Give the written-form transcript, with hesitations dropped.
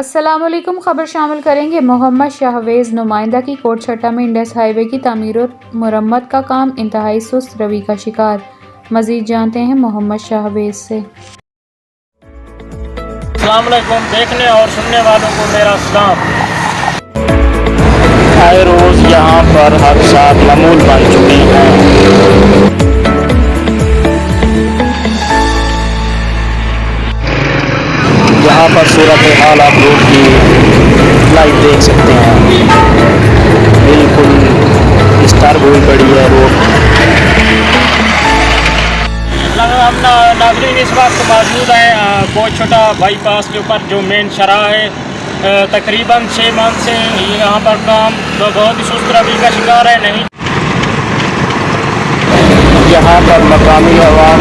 अस्सलामुअलैकुम। खबर शामिल करेंगे मोहम्मद शाहवेज़ नुमाइंदा की कोट छट्टा में इंडस हाईवे की तामीर और मुरम्मत का काम इंतहाई सुस्त रवि का शिकार। मजीद जानते हैं मोहम्मद शाहवेज़ से। अस्सलामुअलैकुम देखने और सुनने वालों को मेरा सलाम। आए रोज़ यहाँ पर हादसात मामूल बन चुके हैं। यहाँ पर सूरत हाल आप रोड की लाइव देख सकते हैं, बिल्कुल डिस्टर्ब हुई पड़ी है रोड। हम नाज़रीन इस वक्त मौजूद हैं कोट छट्टा बाईपास के ऊपर जो मेन शराह है। तकरीबन 6 माह से यहाँ पर काम तो बहुत ही सुस्त रवि का शिकार है। नहीं, यहाँ पर मकामी अवाम